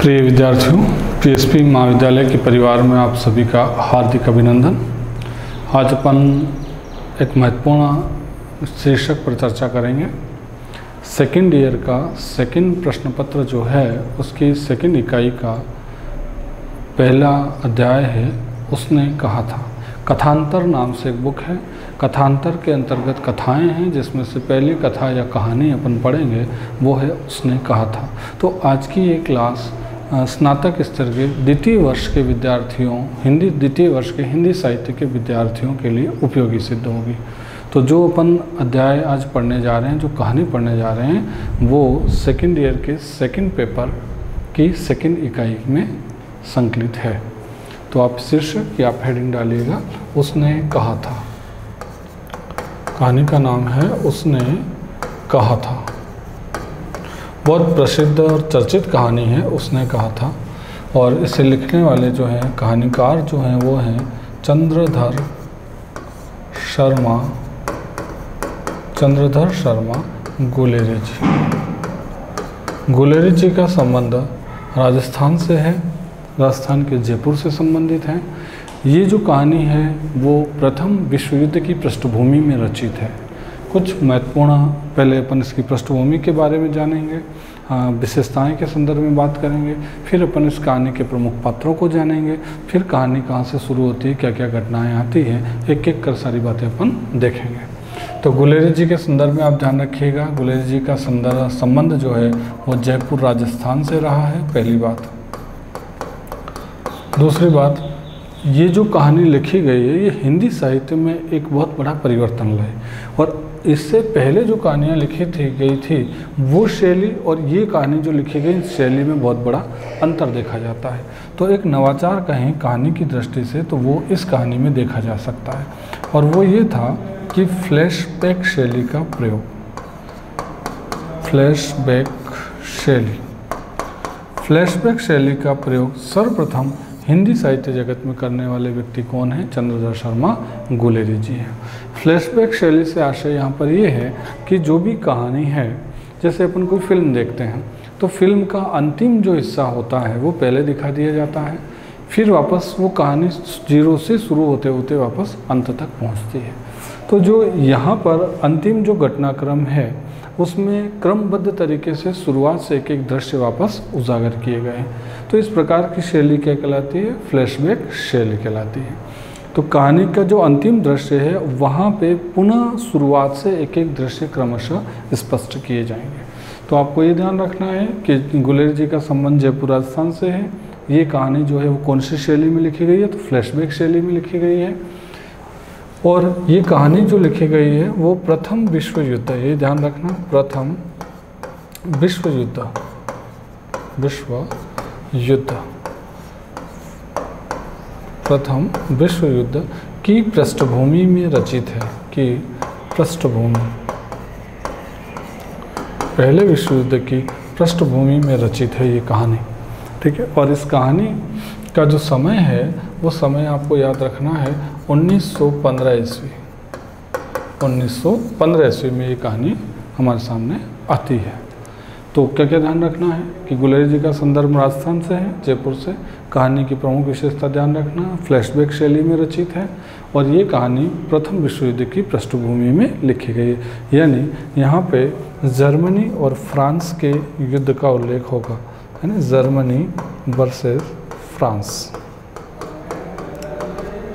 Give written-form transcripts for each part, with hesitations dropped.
प्रिय विद्यार्थियों, पीएसपी महाविद्यालय के परिवार में आप सभी का हार्दिक अभिनंदन। आज अपन एक महत्वपूर्ण शीर्षक पर चर्चा करेंगे। सेकेंड ईयर का सेकेंड प्रश्न पत्र जो है उसकी सेकेंड इकाई का पहला अध्याय है। उसने कहा था, कथांतर नाम से एक बुक है। कथांतर के अंतर्गत कथाएं हैं, जिसमें से पहली कथा या कहानी अपन पढ़ेंगे वो है उसने कहा था। तो आज की ये क्लास स्नातक स्तर के द्वितीय वर्ष के विद्यार्थियों, द्वितीय वर्ष के हिंदी साहित्य के विद्यार्थियों के लिए उपयोगी सिद्ध होगी। तो जो अपन अध्याय आज पढ़ने जा रहे हैं, जो कहानी पढ़ने जा रहे हैं, वो सेकेंड ईयर के सेकेंड पेपर की सेकेंड इकाई में संकलित है। तो आप शीर्षक या आप हेडिंग डालिएगा, उसने कहा था। कहानी का नाम है उसने कहा था। बहुत प्रसिद्ध और चर्चित कहानी है उसने कहा था। और इसे लिखने वाले जो हैं, कहानीकार जो हैं, वो हैं चंद्रधर शर्मा गुलेरी जी। गुलेरी जी का संबंध राजस्थान से है, राजस्थान के जयपुर से संबंधित है। ये जो कहानी है वो प्रथम विश्व युद्ध की पृष्ठभूमि में रचित है। कुछ महत्वपूर्ण पहले अपन इसकी पृष्ठभूमि के बारे में जानेंगे, विशेषताएं के संदर्भ में बात करेंगे, फिर अपन इस कहानी के प्रमुख पात्रों को जानेंगे, फिर कहानी कहाँ से शुरू होती है, क्या क्या घटनाएं आती हैं, एक एक कर सारी बातें अपन देखेंगे। तो गुलेरी जी के संदर्भ में आप ध्यान रखिएगा, गुलेरी जी का संबंध जो है वो जयपुर राजस्थान से रहा है, पहली बात। दूसरी बात, ये जो कहानी लिखी गई है ये हिंदी साहित्य में एक बहुत बड़ा परिवर्तन लाए। और इससे पहले जो कहानियाँ लिखी गई थी वो शैली और ये कहानी जो लिखी गई इस शैली में बहुत बड़ा अंतर देखा जाता है। तो एक नवाचार कहें कहानी की दृष्टि से तो वो इस कहानी में देखा जा सकता है, और वो ये था कि फ्लैशबैक शैली का प्रयोग। फ्लैशबैक शैली का प्रयोग सर्वप्रथम हिंदी साहित्य जगत में करने वाले व्यक्ति कौन है? चंद्रधर शर्मा गुलेरी जी हैं। फ्लैशबैक शैली से आशय यहाँ पर ये है कि जो भी कहानी है, जैसे अपन कोई फिल्म देखते हैं तो फिल्म का अंतिम जो हिस्सा होता है वो पहले दिखा दिया जाता है, फिर वापस वो कहानी जीरो से शुरू होते होते वापस अंत तक पहुँचती है। तो जो यहाँ पर अंतिम जो घटनाक्रम है उसमें क्रमबद्ध तरीके से शुरुआत से एक एक दृश्य वापस उजागर किए गए हैं। तो इस प्रकार की शैली क्या कहलाती है? फ्लैशबैक शैली कहलाती है। तो कहानी का जो अंतिम दृश्य है वहाँ पे पुनः शुरुआत से एक एक दृश्य क्रमशः स्पष्ट किए जाएंगे। तो आपको ये ध्यान रखना है कि गुलेरी जी का संबंध जयपुर राजस्थान से है। ये कहानी जो है वो कौन सी शैली में लिखी गई है? तो फ्लैशबैक शैली में लिखी गई है। और ये कहानी जो लिखी गई है वो प्रथम विश्व युद्ध, ये ध्यान रखना, प्रथम विश्व युद्ध की पृष्ठभूमि में रचित है। कि पृष्ठभूमि, पहले विश्व युद्ध की पृष्ठभूमि में रचित है ये कहानी, ठीक है। और इस कहानी का जो समय है वो समय आपको याद रखना है 1915 ईस्वी। 1915 ईस्वी में ये कहानी हमारे सामने आती है। तो क्या क्या ध्यान रखना है कि गुलेरी जी का संदर्भ राजस्थान से है, जयपुर से। कहानी की प्रमुख विशेषता ध्यान रखना, फ्लैशबैक शैली में रचित है, और ये कहानी प्रथम विश्व युद्ध की पृष्ठभूमि में लिखी गई है। यानी यहाँ पे जर्मनी और फ्रांस के युद्ध का उल्लेख होगा, है ना, जर्मनी वर्सेस फ्रांस।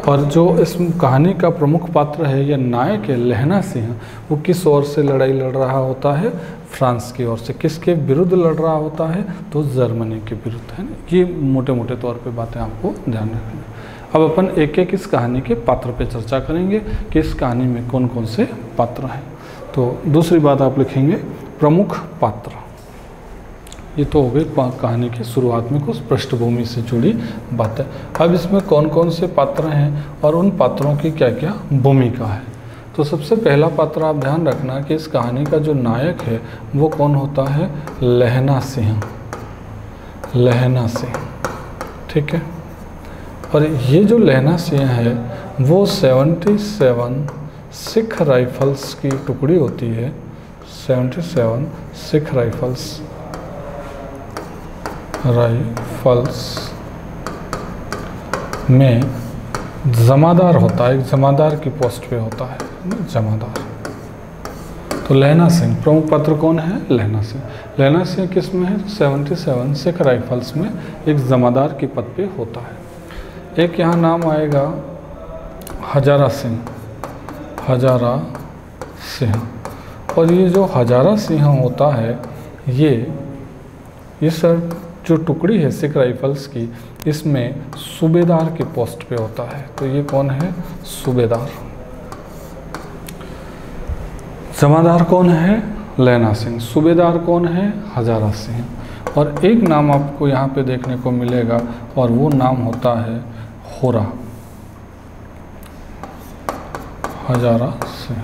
और जो इस कहानी का प्रमुख पात्र है या नायक है लहना सिंह, वो किस ओर से लड़ाई लड़ रहा होता है? फ्रांस की ओर से। किसके विरुद्ध लड़ रहा होता है? तो जर्मनी के विरुद्ध, है ना। ये मोटे मोटे तौर पे बातें आपको ध्यान रखनी। अब अपन एक एक इस कहानी के पात्र पे चर्चा करेंगे कि इस कहानी में कौन कौन से पात्र हैं। तो दूसरी बात आप लिखेंगे प्रमुख पात्र। ये तो हो गई कहानी की शुरुआत में कुछ पृष्ठभूमि से जुड़ी बातें। अब इसमें कौन कौन से पात्र हैं और उन पात्रों की क्या क्या भूमिका है। तो सबसे पहला पात्र आप ध्यान रखना कि इस कहानी का जो नायक है वो कौन होता है? लहना सिंह, ठीक है। और ये जो लहना सिंह है वो 77 सिख राइफल्स की टुकड़ी होती है। 77 सिख राइफल्स राइफल्स में जमादार होता है, एक जमादार की पोस्ट पे होता है, जमादार। तो लहना सिंह, प्रमुख पात्र कौन है? लहना सिंह। लहना सिंह किस में है? 77 सिख राइफल्स में एक जमादार के पद पे होता है। एक यहाँ नाम आएगा हजारा सिंह, हजारा सिंह। और ये जो हजारा सिंह होता है, ये सर जो टुकड़ी है सिख राइफल्स की, इसमें सूबेदार के पोस्ट पे होता है। तो ये कौन है? सूबेदार। जमादार कौन है? लहना सिंह। सूबेदार कौन है? हजारा सिंह। और एक नाम आपको यहाँ पे देखने को मिलेगा और वो नाम होता है होरा, हजारा सिंह।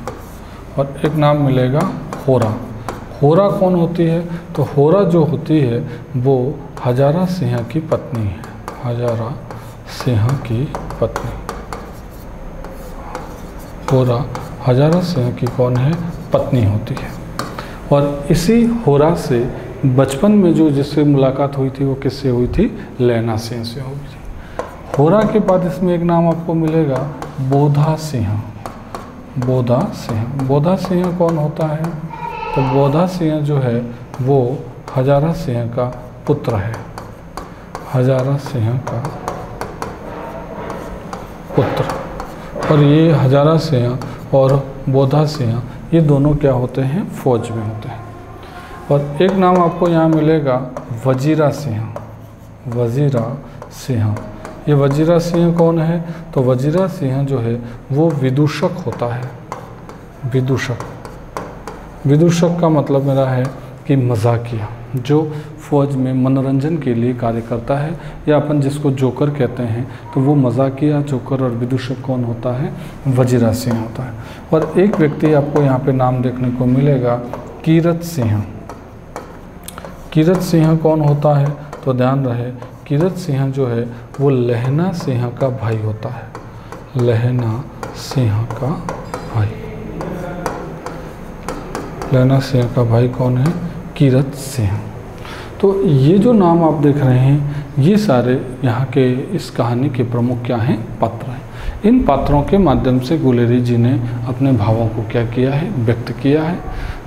और एक नाम मिलेगा होरा। होरा कौन होती है? तो होरा जो होती है वो हजारा सिंह की पत्नी है, हजारा सिंह की पत्नी। होरा हजारा सिंह की कौन है? पत्नी होती है। और इसी होरा से बचपन में जो जिससे मुलाकात हुई थी वो किससे हुई थी? लहना सिंह से हुई थी। होरा के बाद इसमें एक नाम आपको मिलेगा बोधा सिंह, बोधा सिंह। बोधा सिंह कौन होता है? तो बोधा सिंह जो है वो हजारा सिंह का पुत्र है, हजारा सिंह का पुत्र। और ये हजारा सिंह और बोधा सिंह ये दोनों क्या होते हैं? फौज में होते हैं। और एक नाम आपको यहाँ मिलेगा वजीरा सिंह, वजीरा सिंह। ये वजीरा सिंह कौन है? तो वजीरा सिंह जो है वो विदूषक होता है, विदूषक। विदूषक का मतलब मेरा है कि मजाकिया, जो फौज में मनोरंजन के लिए कार्य करता है, या अपन जिसको जोकर कहते हैं, तो वो मजाकिया, जोकर और विदूषक कौन होता है? वजीरा सिंह होता है। और एक व्यक्ति आपको यहाँ पे नाम देखने को मिलेगा कीरत सिंह। कीरत सिंह कौन होता है? तो ध्यान रहे, कीरत सिंह जो है वो लहना सिंह का भाई होता है, लहना सिंह का भाई। लहना सिंह का भाई कौन है? कीरत सिंह। तो ये जो नाम आप देख रहे हैं, ये सारे यहाँ के इस कहानी के प्रमुख क्या हैं? पात्र हैं। इन पात्रों के माध्यम से गुलेरी जी ने अपने भावों को क्या किया है? व्यक्त किया है।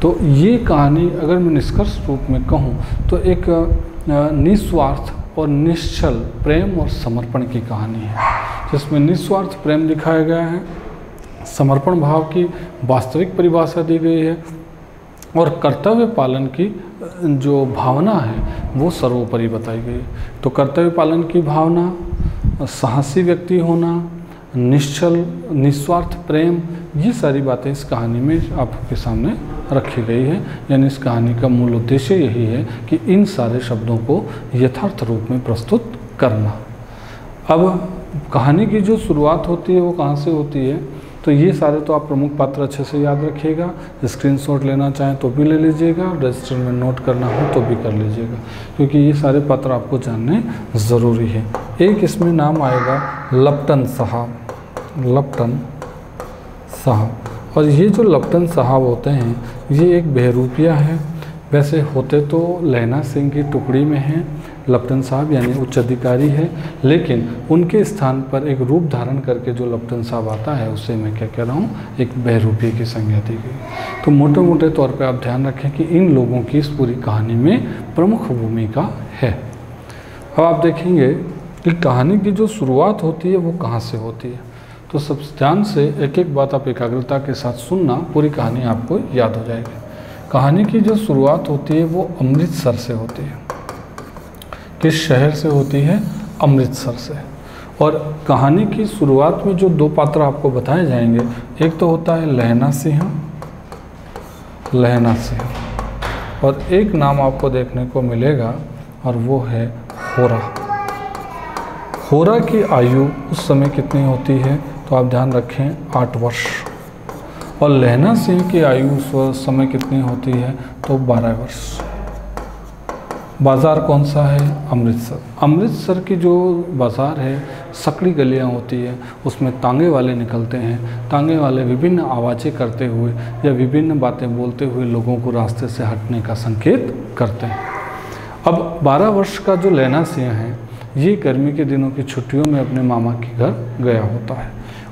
तो ये कहानी अगर मैं निष्कर्ष रूप में कहूँ तो एक निस्वार्थ और निश्चल प्रेम और समर्पण की कहानी है, जिसमें निस्वार्थ प्रेम दिखाया गया है, समर्पण भाव की वास्तविक परिभाषा दी गई है, और कर्तव्य पालन की जो भावना है वो सर्वोपरि बताई गई। तो कर्तव्य पालन की भावना, साहसी व्यक्ति होना, निश्चल निस्वार्थ प्रेम, ये सारी बातें इस कहानी में आपके सामने रखी गई है। यानी इस कहानी का मूल उद्देश्य यही है कि इन सारे शब्दों को यथार्थ रूप में प्रस्तुत करना। अब कहानी की जो शुरुआत होती है वो कहाँ से होती है? तो ये सारे तो आप प्रमुख पात्र अच्छे से याद रखिएगा। स्क्रीनशॉट लेना चाहें तो भी ले लीजिएगा, रजिस्टर में नोट करना हो तो भी कर लीजिएगा, क्योंकि ये सारे पात्र आपको जानने ज़रूरी है। एक इसमें नाम आएगा लपटन साहब, लपटन साहब। और ये जो लपटन साहब होते हैं ये एक बहरूपिया है। वैसे होते तो लहना सिंह की टुकड़ी में हैं लपटन साहब, यानी उच्च अधिकारी है, लेकिन उनके स्थान पर एक रूप धारण करके जो लपटन साहब आता है उसे मैं क्या कह रहा हूँ? एक बहरूपी की संज्ञा दी गई। तो मोटे मोटे तौर पे आप ध्यान रखें कि इन लोगों की इस पूरी कहानी में प्रमुख भूमिका है। अब आप देखेंगे कि कहानी की जो शुरुआत होती है वो कहाँ से होती है। तो सब ध्यान से एक एक बात आप एकाग्रता के साथ सुनना, पूरी कहानी आपको याद हो जाएगी। कहानी की जो शुरुआत होती है वो अमृतसर से होती है। किस शहर से होती है? अमृतसर से। और कहानी की शुरुआत में जो दो पात्र आपको बताए जाएंगे, एक तो होता है लहना सिंह, लहना सिंह, और एक नाम आपको देखने को मिलेगा और वो है होरा। होरा की आयु उस समय कितनी होती है? तो आप ध्यान रखें 8 वर्ष। और लहना सिंह की आयु उस समय कितनी होती है? तो 12 वर्ष। बाज़ार कौन सा है? अमृतसर। अमृतसर की जो बाज़ार है, सकड़ी गलियां होती है, उसमें तांगे वाले निकलते हैं। तांगे वाले विभिन्न आवाज़ें करते हुए या विभिन्न बातें बोलते हुए लोगों को रास्ते से हटने का संकेत करते हैं। अब 12 वर्ष का जो लैना सिंह है ये गर्मी के दिनों की छुट्टियों में अपने मामा के घर गया होता है,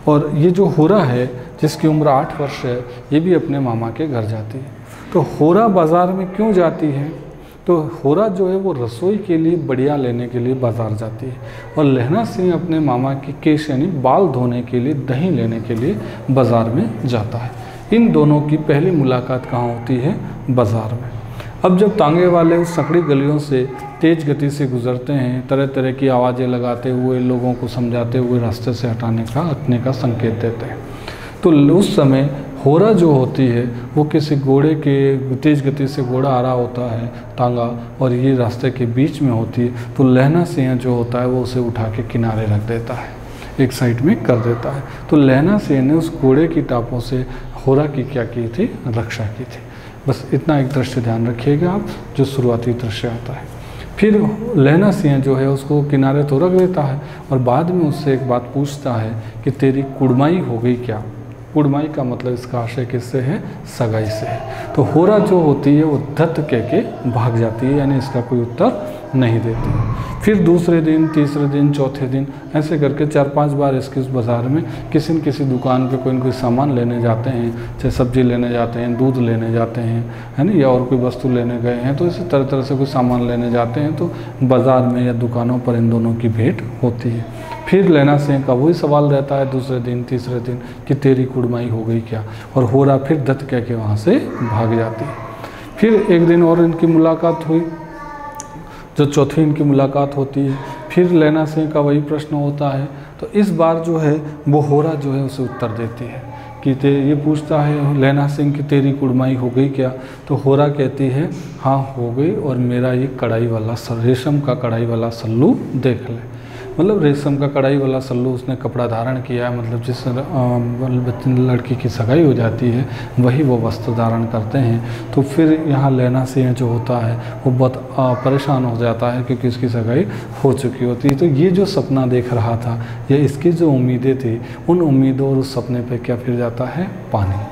और ये जो होरा है जिसकी उम्र 8 वर्ष है ये भी अपने मामा के घर जाती है। तो होरा बाज़ार में क्यों जाती है? तो होरा जो है वो रसोई के लिए बढ़िया लेने के लिए बाज़ार जाती है, और लैना सिंह अपने मामा की केश यानी बाल धोने के लिए दही लेने के लिए बाज़ार में जाता है। इन दोनों की पहली मुलाकात कहाँ होती है? बाज़ार में। अब जब तांगे वाले उस सकड़ी गलियों से तेज़ गति से गुजरते हैं, तरह तरह की आवाज़ें लगाते हुए लोगों को समझाते हुए रास्ते से हटने का संकेत देते हैं, तो उस समय होरा जो होती है वो किसी घोड़े के तेज़ गति से घोड़ा आ रहा होता है तांगा, और ये रास्ते के बीच में होती है। तो लैना सिंह जो होता है वो उसे उठा के किनारे रख देता है, एक साइड में कर देता है। तो लैना सिंह ने उस घोड़े की टापों से होरा की क्या की थी? रक्षा की थी। बस इतना एक दृश्य ध्यान रखिएगा आप, जो शुरुआती दृश्य आता है। फिर लैना सिंह जो है उसको किनारे तो रख देता है, और बाद में उससे एक बात पूछता है कि तेरी कुड़माई हो गई क्या? कुड़माई का मतलब इसका आशय किससे है? सगाई से है। तो होरा जो होती है वो धत कह के भाग जाती है, यानी इसका कोई उत्तर नहीं देती है। फिर दूसरे दिन, तीसरे दिन, चौथे दिन ऐसे करके 4-5 बार इसके उस बाज़ार में किसी न किसी दुकान पे कोई न कोई सामान लेने जाते हैं, चाहे सब्जी लेने जाते हैं, दूध लेने जाते हैं, है ना, या और कोई वस्तु लेने गए हैं, तो इसी तरह तरह से कोई सामान लेने जाते हैं, तो बाज़ार में या दुकानों पर इन दोनों की भेंट होती है। फिर लैना सिंह का वही सवाल रहता है दूसरे दिन, तीसरे दिन कि तेरी कुड़माई हो गई क्या? और होरा फिर दत्त कह के वहाँ से भाग जाती है। फिर एक दिन और इनकी मुलाकात हुई, जो चौथी इनकी मुलाकात होती है। फिर लैना सिंह का वही प्रश्न होता है, तो इस बार जो है वो होरा जो है उसे उत्तर देती है कि ये पूछता है लैना सिंह कि तेरी कुड़माई हो गई क्या? तो होरा कहती है हाँ हो गई, और मेरा ये कढ़ाई वाला रेशम का कढ़ाई वाला सल्लू देख ले। मतलब रेशम का कढ़ाई वाला सल्लू उसने कपड़ा धारण किया है, मतलब जिस लड़की की सगाई हो जाती है वही वो वस्त्र धारण करते हैं। तो फिर यहाँ लैना सिंह जो होता है वो बहुत परेशान हो जाता है क्योंकि इसकी सगाई हो चुकी होती है। तो ये जो सपना देख रहा था, ये इसकी जो उम्मीदें थी, उन उम्मीदों और उस सपने पे क्या फिर जाता है? पानी।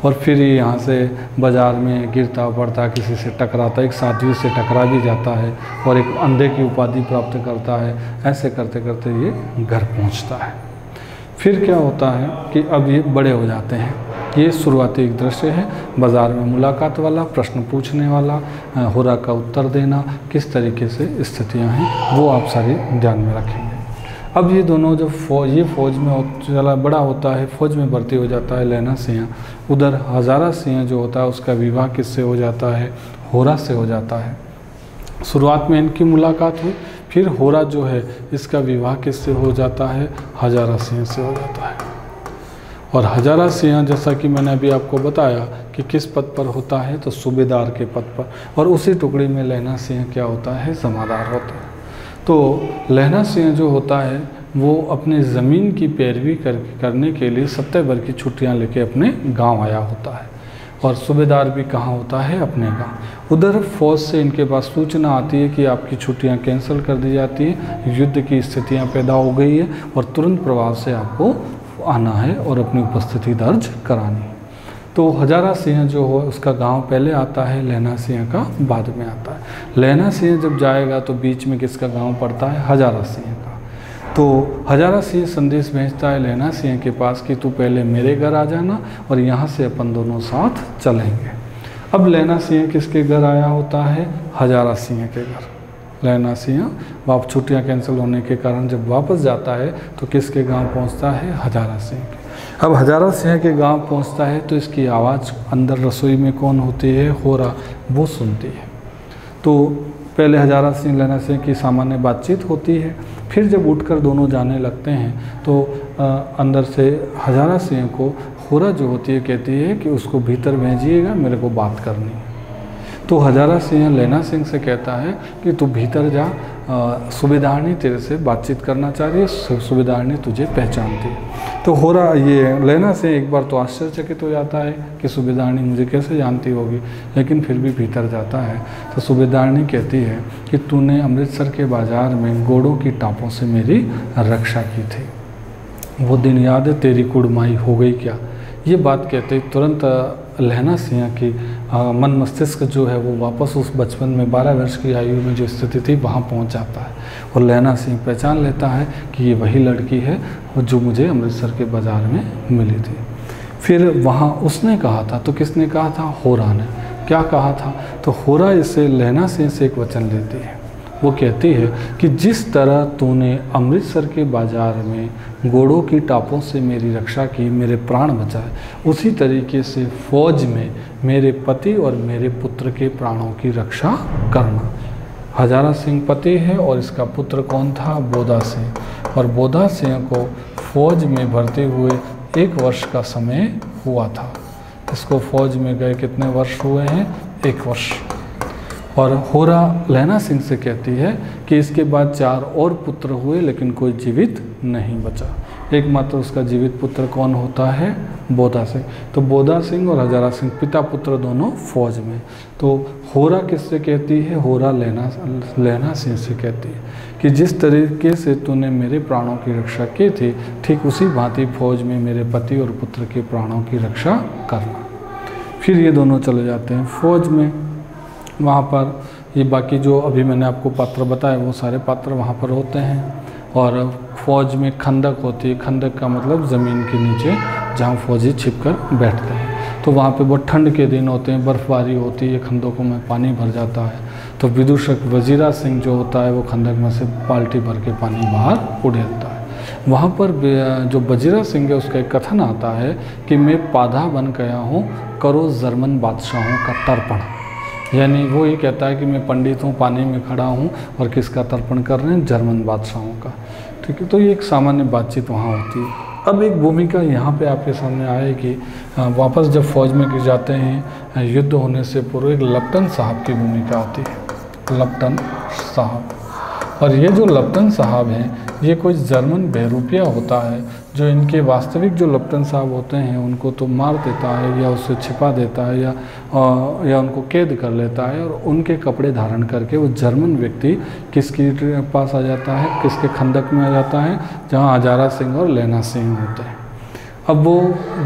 और फिर यहाँ से बाज़ार में गिरता पड़ता, किसी से टकराता, एक साथी से टकरा भी जाता है और एक अंधे की उपाधि प्राप्त करता है। ऐसे करते करते ये घर पहुँचता है। फिर क्या होता है कि अब ये बड़े हो जाते हैं। ये शुरुआती एक दृश्य है, बाज़ार में मुलाकात वाला, प्रश्न पूछने वाला, होरा का उत्तर देना, किस तरीके से स्थितियाँ हैं वो आप सारी ध्यान में रखेंगे। अब ये दोनों जब फौज में चला बड़ा होता है, फौज में भर्ती हो जाता है लैना सिंह। उधर हजारा सिंह जो होता है उसका विवाह किससे हो जाता है? होरा से हो जाता है। शुरुआत में इनकी मुलाकात हुई, फिर होरा जो है इसका विवाह किससे हो जाता है? हजारा सिंह से हो जाता है। और हजारा सिंह जैसा कि मैंने अभी आपको बताया कि किस पद पर होता है, तो सूबेदार के पद पर, और उसी टुकड़ी में लैना सिंह क्या होता है? जमादार होता है। तो लैना सिंह जो होता है वो अपने ज़मीन की पैरवी करने के लिए सप्ताह भर की छुट्टियां लेके अपने गांव आया होता है, और सूबेदार भी कहाँ होता है? अपने गांव। उधर फौज से इनके पास सूचना आती है कि आपकी छुट्टियां कैंसिल कर दी जाती हैं, युद्ध की स्थितियां पैदा हो गई है और तुरंत प्रभाव से आपको आना है और अपनी उपस्थिति दर्ज करानी है। तो हजारा सिंह जो हो उसका गांव पहले आता है, लैना सिंह का बाद में आता है। लैना सिंह जब जाएगा तो बीच में किसका गांव पड़ता है? हजारा सिंह का। तो हजारा सिंह संदेश भेजता है लैना सिंह के पास कि तू पहले मेरे घर आ जाना और यहाँ से अपन दोनों साथ चलेंगे। अब लैना सिंह किसके घर आया होता है? हजारा सिंह के घर। लैना सिंह छुट्टियाँ कैंसिल होने के कारण जब वापस जाता है तो किसके गांव पहुंचता है? हजारा सिंह के। अब हजारा सिंह के गांव पहुंचता है तो इसकी आवाज़ अंदर रसोई में कौन होती है? होरा, वो सुनती है। तो पहले हजारा सिंह लैना सिंह की सामान्य बातचीत होती है, फिर जब उठकर दोनों जाने लगते हैं तो अंदर से हजारा सिंह को होरा जो होती है कहती है कि उसको भीतर भेजिएगा, मेरे को बात करनी है। तो हजारा सिंह लैना सिंह से कहता है कि तू भीतर जा, सूबेदारनी तेरे से बातचीत करना चाह रही है, सूबेदारनी तुझे पहचानती है। तो होरा ये लैना सिंह एक बार तो आश्चर्यचकित हो जाता है कि सूबेदारनी मुझे कैसे जानती होगी, लेकिन फिर भी भीतर जाता है तो सूबेदारनी कहती है कि तूने अमृतसर के बाज़ार में घोड़ों की टापों से मेरी रक्षा की थी, वो दिन याद है? तेरी कुड़माई हो गई क्या? ये बात कहते तुरंत लहना सिंह की मन मस्तिष्क जो है वो वापस उस बचपन में 12 वर्ष की आयु में जो स्थिति थी वहाँ पहुँच जाता है और लहना सिंह पहचान लेता है कि ये वही लड़की है जो मुझे अमृतसर के बाज़ार में मिली थी। फिर वहाँ उसने कहा था, तो किसने कहा था? होरा ने। क्या कहा था? तो होरा इसे लहना सिंह से एक वचन लेती है। वो कहती है कि जिस तरह तूने अमृतसर के बाज़ार में घोड़ों की टापों से मेरी रक्षा की, मेरे प्राण बचाए, उसी तरीके से फौज में मेरे पति और मेरे पुत्र के प्राणों की रक्षा करना। हजारा सिंह पति है और इसका पुत्र कौन था? बोधा सिंह। और बोधा सिंह को फौज में भर्ती हुए 1 वर्ष का समय हुआ था। इसको फौज में गए कितने वर्ष हुए हैं? 1 वर्ष। और होरा लहना सिंह से कहती है कि इसके बाद 4 और पुत्र हुए लेकिन कोई जीवित नहीं बचा। एकमात्र उसका जीवित पुत्र कौन होता है? बोधा सिंह। तो बोधा सिंह और हजारा सिंह पिता पुत्र दोनों फौज में। तो होरा किससे कहती है? होरा लहना सिंह से कहती है कि जिस तरीके से तूने मेरे प्राणों की रक्षा की थी, ठीक उसी भांति फौज में मेरे पति और पुत्र के प्राणों की रक्षा करना। फिर ये दोनों चले जाते हैं फौज में। वहाँ पर ये बाकी जो अभी मैंने आपको पात्र बताए वो सारे पात्र वहाँ पर होते हैं। और फौज में खंदक होती है। खंदक का मतलब ज़मीन के नीचे जहाँ फौजी छिपकर बैठते हैं। तो वहाँ पे बहुत ठंड के दिन होते हैं, बर्फ़बारी होती है, खंदकों में पानी भर जाता है। तो विदूषक वजीरा सिंह जो होता है वो खंदक में से बाल्टी भर के पानी बाहर उड़ेलता है। वहाँ पर जो वजीरा सिंह है उसका एक कथन आता है कि मैं पाधा बन गया हूँ, करो जर्मन बादशाहों का तर्पण। यानी वो ये कहता है कि मैं पंडित हूँ, पानी में खड़ा हूँ और किसका तर्पण कर रहे हैं? जर्मन बादशाहों का। ठीक है, तो ये एक सामान्य बातचीत वहाँ होती है। अब एक भूमिका यहाँ पे आपके सामने आएगी। वापस जब फौज में गिर जाते हैं, युद्ध होने से पूर्व एक लप्टन साहब की भूमिका आती है। लप्टन साहब। और ये जो लप्टन साहब हैं ये कोई जर्मन बहरूपिया होता है जो इनके वास्तविक जो लप्टन साहब होते हैं उनको तो मार देता है या उससे छिपा देता है या उनको कैद कर लेता है। और उनके कपड़े धारण करके वो जर्मन व्यक्ति किसके पास आ जाता है? किसके खंदक में आ जाता है? जहाँ हजारा सिंह और लहना सिंह होते हैं। अब वो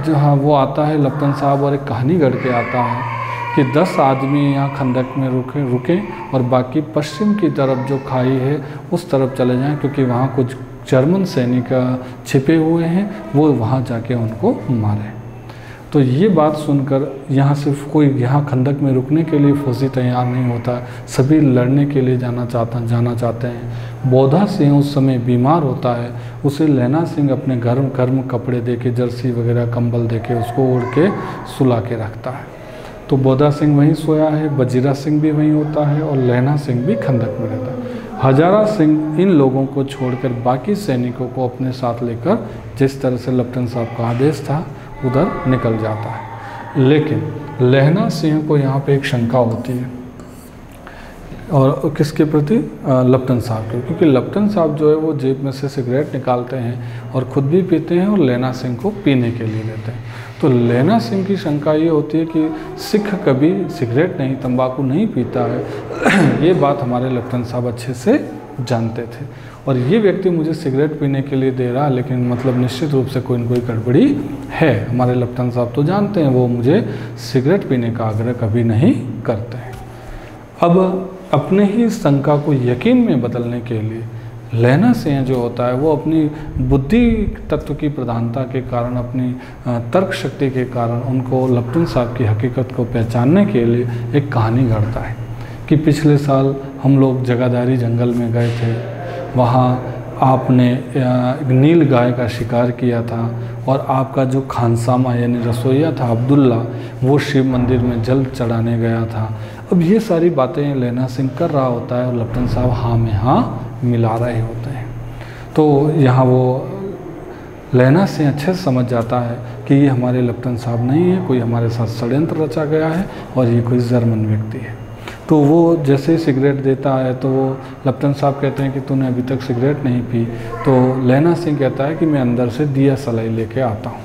जहाँ वो आता है लप्टन साहब और एक कहानी गढ़ के आता है कि 10 आदमी यहाँ खंदक में रुकें और बाकी पश्चिम की तरफ जो खाई है उस तरफ चले जाएं, क्योंकि वहाँ कुछ जर्मन सैनिक छिपे हुए हैं, वो वहाँ जाके उनको मारें। तो ये बात सुनकर यहाँ सिर्फ कोई यहाँ खंदक में रुकने के लिए फौजी तैयार नहीं होता, सभी लड़ने के लिए जाना चाहते हैं। बोधा सिंह उस समय बीमार होता है, उसे लहना सिंह अपने गर्म कपड़े देके, जर्सी वगैरह कंबल देके उसको ओढ़ के सुला के रखता है। तो बोधा सिंह वहीं सोया है, वजीरा सिंह भी वहीं होता है और लहना सिंह भी खंदक में रहता है। हजारा सिंह इन लोगों को छोड़कर बाकी सैनिकों को अपने साथ लेकर जिस तरह से लप्टन साहब का आदेश था उधर निकल जाता है। लेकिन लहना सिंह को यहाँ पे एक शंका होती है, और किसके प्रति? लप्टन साहब के, क्योंकि लप्टन साहब जो है वो जेब में से सिगरेट निकालते हैं और ख़ुद भी पीते हैं और लहना सिंह को पीने के लिए देते हैं। तो लहना सिंह की शंका ये होती है कि सिख कभी सिगरेट नहीं, तंबाकू नहीं पीता है। ये बात हमारे लप्टन साहब अच्छे से जानते थे और ये व्यक्ति मुझे सिगरेट पीने के लिए दे रहा है, लेकिन मतलब निश्चित रूप से कोई न कोई गड़बड़ी है। हमारे लप्टन साहब तो जानते हैं, वो मुझे सिगरेट पीने का आग्रह कभी नहीं करते हैं। अब अपने ही शंका को यकीन में बदलने के लिए लहना सिंह जो होता है वो अपनी बुद्धि तत्व की प्रधानता के कारण, अपनी तर्क शक्ति के कारण उनको लप्टन साहब की हकीकत को पहचानने के लिए एक कहानी गढ़ता है कि पिछले साल हम लोग जगाधारी जंगल में गए थे, वहाँ आपने नील गाय का शिकार किया था और आपका जो खानसामा यानी रसोइया था अब्दुल्ला, वो शिव मंदिर में जल चढ़ाने गया था। अब ये सारी बातें लहना सिंह कर रहा होता है और लप्टन साहब हाँ में हाँ मिला रहे होते हैं। तो यहाँ वो लहना सिंह अच्छे से समझ जाता है कि ये हमारे लप्टन साहब नहीं है, कोई हमारे साथ षड्यंत्र रचा गया है और ये कोई जर्मन व्यक्ति है। तो वो जैसे ही सिगरेट देता है तो वो लप्टन साहब कहते हैं कि तूने अभी तक सिगरेट नहीं पी। तो लहना सिंह कहता है कि मैं अंदर से दिया सलाई लेके आता हूँ,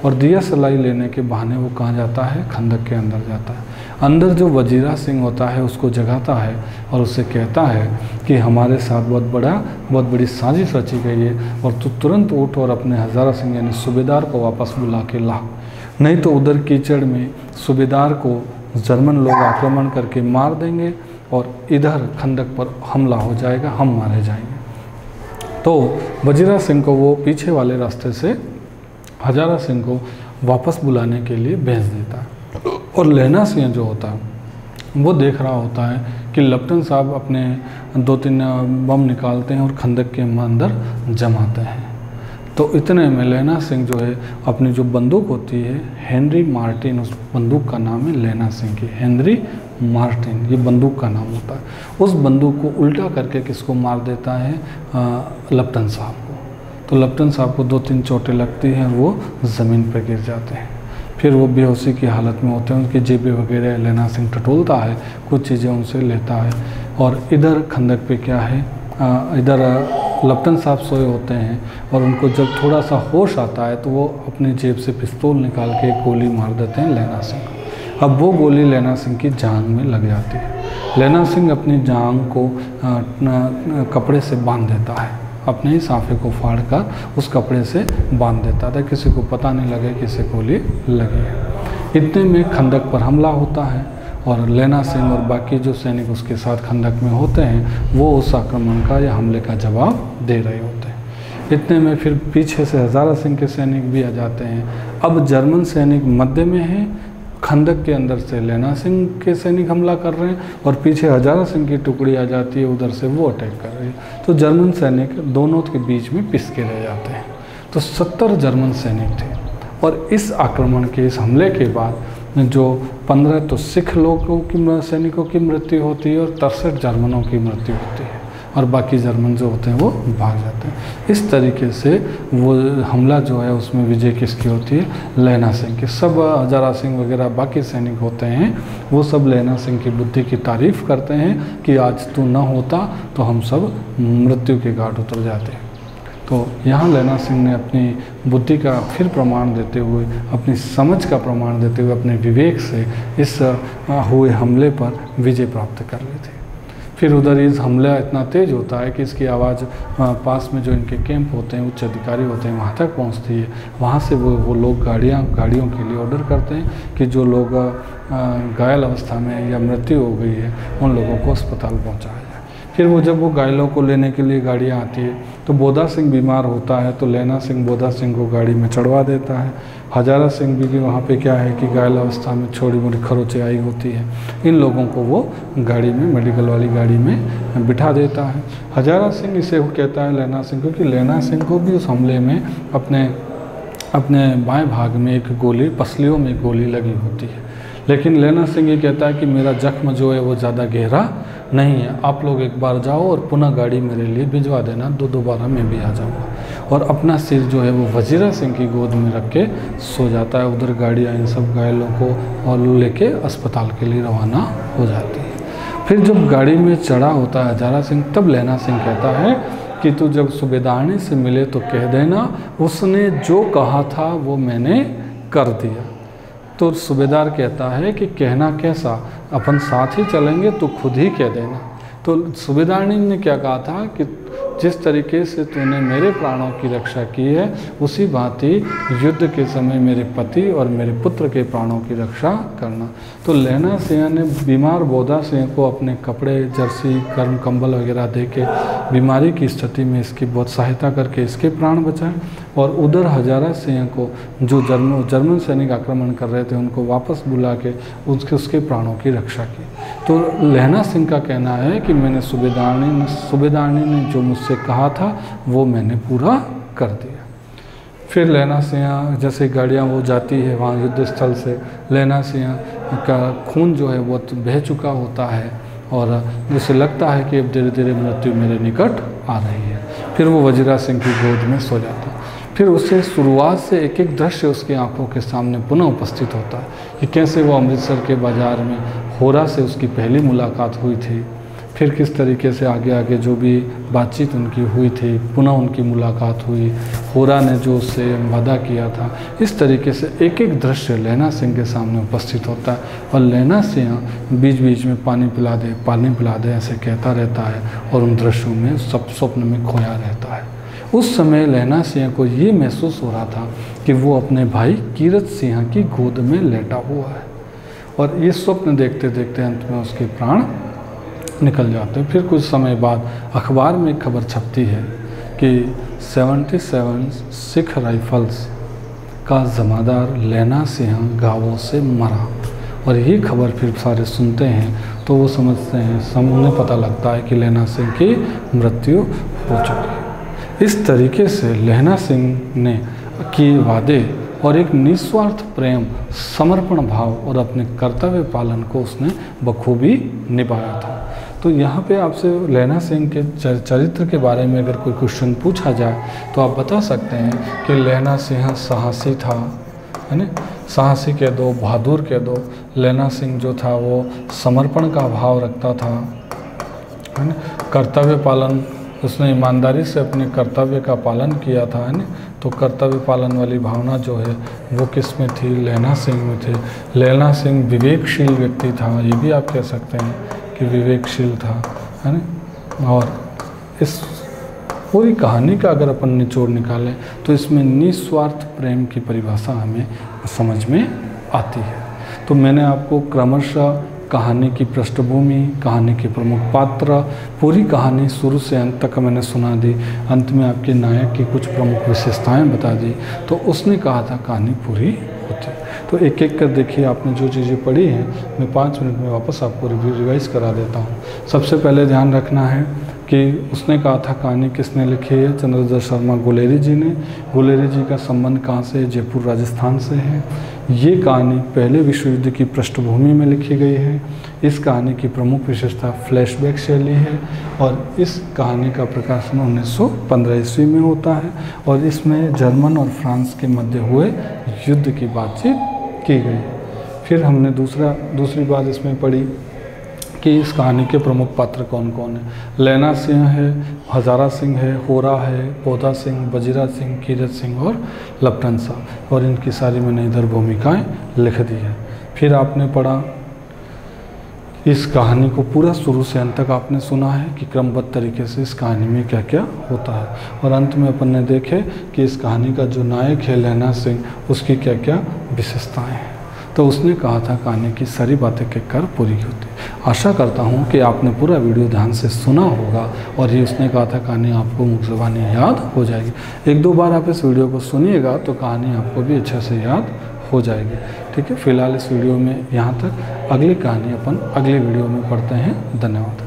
और दिया सलाई लेने के बहाने वो कहाँ जाता है? खंदक के अंदर जाता है। अंदर जो वजीरा सिंह होता है उसको जगाता है और उससे कहता है कि हमारे साथ बहुत बड़ी साजिश रची गई है और तू तुरंत उठ और अपने हजारा सिंह यानी सूबेदार को वापस बुला के ला। नहीं तो उधर कीचड़ में सूबेदार को जर्मन लोग आक्रमण करके मार देंगे और इधर खंदक पर हमला हो जाएगा, हम मारे जाएंगे। तो वजीरा सिंह को वो पीछे वाले रास्ते से हजारा सिंह को वापस बुलाने के लिए भेज देता है। और लहना सिंह जो होता है वो देख रहा होता है कि लेफ्टिनेंट साहब अपने 2-3 बम निकालते हैं और खंदक के अंदर जमाते हैं। तो इतने में लहना सिंह जो है अपनी जो बंदूक होती है हेनरी मार्टिन, उस बंदूक का नाम है लहना सिंह की, हेनरी मार्टिन ये बंदूक का नाम होता है। उस बंदूक को उल्टा करके किसको मार देता है, लेफ्टिनेंट साहब को। तो लेफ्टिनेंट साहब को 2-3 चोटें लगती हैं और वो ज़मीन पर गिर जाते हैं। फिर वो बेहोशी की हालत में होते हैं, उनकी जेबें वगैरह लहना सिंह टटोलता है, कुछ चीज़ें उनसे लेता है। और इधर खंदक पे क्या है, इधर लेफ्टिनेंट साहब सोए होते हैं और उनको जब थोड़ा सा होश आता है तो वो अपनी जेब से पिस्तौल निकाल के एक गोली मार देते हैं लहना सिंह को। अब वो गोली लहना सिंह की जांघ में लग जाती है। लहना सिंह अपनी जांघ को कपड़े से बांध देता है, अपने ही साफे को फाड़ कर उस कपड़े से बांध देता था, किसी को पता नहीं लगे किसे गोली लगी है। इतने में खंदक पर हमला होता है और लहना सिंह और बाकी जो सैनिक उसके साथ खंदक में होते हैं वो उस आक्रमण का या हमले का जवाब दे रहे होते हैं। इतने में फिर पीछे से हजारा सिंह के सैनिक भी आ जाते हैं। अब जर्मन सैनिक मध्य में हैं, खंदक के अंदर से लहना सिंह के सैनिक हमला कर रहे हैं और पीछे हजारा सिंह की टुकड़ी आ जाती है, उधर से वो अटैक कर रही है। तो जर्मन सैनिक दोनों के बीच में पिसके रह जाते हैं। तो 70 जर्मन सैनिक थे और इस आक्रमण के, इस हमले के बाद जो 15 तो सिख लोगों की सैनिकों की मृत्यु होती है और 63 जर्मनों की मृत्यु होती है और बाकी जर्मन जो होते हैं वो भाग जाते हैं। इस तरीके से वो हमला जो है उसमें विजय किसकी होती है, लहना सिंह की। सब हजारा सिंह वगैरह बाकी सैनिक होते हैं वो सब लहना सिंह की बुद्धि की तारीफ़ करते हैं कि आज तू न होता तो हम सब मृत्यु के घाट उतर जाते। तो यहाँ लहना सिंह ने अपनी बुद्धि का फिर प्रमाण देते हुए, अपनी समझ का प्रमाण देते हुए, अपने विवेक से इस हुए हमले पर विजय प्राप्त कर ली थी। फिर उधर इस हमला इतना तेज होता है कि इसकी आवाज़ पास में जो इनके कैंप होते हैं, उच्च अधिकारी होते हैं, वहाँ तक पहुँचती है। वहाँ से वो लोग गाड़ियों के लिए ऑर्डर करते हैं कि जो लोग घायल अवस्था में या मृत्यु हो गई है उन लोगों को अस्पताल पहुँचाया जाए। फिर वो जब वो घायलों को लेने के लिए गाड़ियाँ आती है तो बोधा सिंह बीमार होता है तो लहना सिंह बोधा सिंह को गाड़ी में चढ़वा देता है। हजारा सिंह भी कि वहाँ पे क्या है कि घायल अवस्था में छोटी मोटी खरोंचें आई होती है, इन लोगों को वो गाड़ी में, मेडिकल वाली गाड़ी में बिठा देता है। हजारा सिंह इसे वो कहता है लहना सिंह को कि लहना सिंह को भी उस हमले में अपने बाएं भाग में एक गोली, पसलियों में एक गोली लगी होती है। लेकिन लहना सिंह ये कहता है कि मेरा जख्म जो है वो ज़्यादा गहरा नहीं है, आप लोग एक बार जाओ और पुनः गाड़ी मेरे लिए भिजवा देना, दोबारा मैं भी आ जाऊँगा। और अपना सिर जो है वो वजीरा सिंह की गोद में रख के सो जाता है। उधर गाड़ियाँ इन सब घायलों को और लेके अस्पताल के लिए रवाना हो जाती है। फिर जब गाड़ी में चढ़ा होता है हजारा सिंह, तब लहना सिंह कहता है कि तू जब सूबेदारनी से मिले तो कह देना उसने जो कहा था वो मैंने कर दिया। तो सूबेदार कहता है कि कहना कैसा, अपन साथ ही चलेंगे तो खुद ही कह देना। तो सूबेदारनी ने क्या कहा था कि जिस तरीके से तूने मेरे प्राणों की रक्षा की है उसी भांति युद्ध के समय मेरे पति और मेरे पुत्र के प्राणों की रक्षा करना। तो लहना सिंह ने बीमार बोधा सिंह को अपने कपड़े, जर्सी, गर्म कंबल वगैरह दे के बीमारी की स्थिति में इसकी बहुत सहायता करके इसके प्राण बचाए। और उधर हजारा सिंह को जो जर्मन सैनिक आक्रमण कर रहे थे उनको वापस बुला के उसके प्राणों की रक्षा की। तो लहना सिंह का कहना है कि मैंने सूबेदारनी ने जो मुझसे कहा था वो मैंने पूरा कर दिया। फिर लहना सिंह जैसे गाड़ियाँ वो जाती है वहाँ युद्ध स्थल से, लहना सिंह का खून जो है वो बह चुका होता है और जिसे लगता है कि अब धीरे धीरे मृत्यु मेरे निकट आ रही है। फिर वो वजीरा सिंह की गोद में सो जाता है। फिर उससे शुरुआत से एक एक दृश्य उसकी आंखों के सामने पुनः उपस्थित होता है कि कैसे वो अमृतसर के बाज़ार में होरा से उसकी पहली मुलाकात हुई थी, फिर किस तरीके से आगे आगे जो भी बातचीत उनकी हुई थी, पुनः उनकी मुलाकात हुई, होरा ने जो उससे वादा किया था। इस तरीके से एक एक दृश्य लहना सिंह के सामने उपस्थित होता है और लहना सिंह बीच बीच में पानी पिला दे ऐसे कहता रहता है और उन दृश्यों में सब स्वप्न में खोया रहता है। उस समय लहना सिंह को ये महसूस हो रहा था कि वो अपने भाई कीरत सिंह की गोद में लेटा हुआ है, और ये स्वप्न देखते देखते अंत में उसके प्राण निकल जाते हैं। फिर कुछ समय बाद अखबार में एक खबर छपती है कि 77 सिख राइफल्स का जमादार लहना सिंह घावों से मरा, और ये खबर फिर सारे सुनते हैं तो वो समझते हैं, उन्हें पता लगता है कि लहना सिंह की मृत्यु हो चुकी है। इस तरीके से लहना सिंह ने किए वादे और एक निस्वार्थ प्रेम, समर्पण भाव और अपने कर्तव्य पालन को उसने बखूबी निभाया था। तो यहाँ पे आपसे लहना सिंह के चरित्र के बारे में अगर कोई क्वेश्चन पूछा जाए तो आप बता सकते हैं कि लहना सिंह साहसी था, है ना, साहसी कह दो, बहादुर कह दो। लहना सिंह जो था वो समर्पण का भाव रखता था, है ना, कर्तव्य पालन, उसने ईमानदारी से अपने कर्तव्य का पालन किया था, है ना। तो कर्तव्य पालन वाली भावना जो है वो किस में थी? लहना सिंह में थी। लहना सिंह विवेकशील व्यक्ति था, ये भी आप कह सकते हैं कि विवेकशील था, है ना। और इस पूरी कहानी का अगर अपन निचोड़ निकालें तो इसमें निस्वार्थ प्रेम की परिभाषा हमें समझ में आती है। तो मैंने आपको क्रमशः कहानी की पृष्ठभूमि, कहानी के प्रमुख पात्र, पूरी कहानी शुरू से अंत तक मैंने सुना दी। अंत में आपके नायक की कुछ प्रमुख विशेषताएं बता दी। तो उसने कहा था कहानी पूरी होती। तो एक एक कर देखिए, आपने जो चीज़ें पढ़ी हैं मैं 5 मिनट में वापस आपको रिवाइज करा देता हूँ। सबसे पहले ध्यान रखना है कि उसने कहा था कहानी किसने लिखी है? चंद्रधर शर्मा गुलेरी जी ने। गुलेरी जी का संबंध कहाँ से है? जयपुर राजस्थान से है। ये कहानी पहले विश्व युद्ध की पृष्ठभूमि में लिखी गई है। इस कहानी की प्रमुख विशेषता फ्लैशबैक शैली है, और इस कहानी का प्रकाशन 1915 ईस्वी में होता है, और इसमें जर्मन और फ्रांस के मध्य हुए युद्ध की बातचीत की गई। फिर हमने दूसरी बात इसमें पढ़ी कि इस कहानी के प्रमुख पात्र कौन कौन है। लहना सिंह है, हजारा सिंह है, होरा है, पौधा सिंह, बजीरा सिंह, कीरत सिंह और लपटन साहब, और इनकी सारी मैंने इधर भूमिकाएं लिख दी है। फिर आपने पढ़ा इस कहानी को पूरा शुरू से अंत तक आपने सुना है कि क्रमबद्ध तरीके से इस कहानी में क्या क्या होता है, और अंत में अपन ने देखे कि इस कहानी का जो नायक है लहना सिंह, उसकी क्या क्या विशेषताएँ हैं। तो उसने कहा था कहानी की सारी बातें कहकर पूरी होती। आशा करता हूँ कि आपने पूरा वीडियो ध्यान से सुना होगा, और ये उसने कहा था कहानी आपको मुख ज़बानी याद हो जाएगी। 1-2 बार आप इस वीडियो को सुनिएगा तो कहानी आपको भी अच्छे से याद हो जाएगी। ठीक है, फिलहाल इस वीडियो में यहाँ तक। अगली कहानी अपन अगले वीडियो में पढ़ते हैं। धन्यवाद।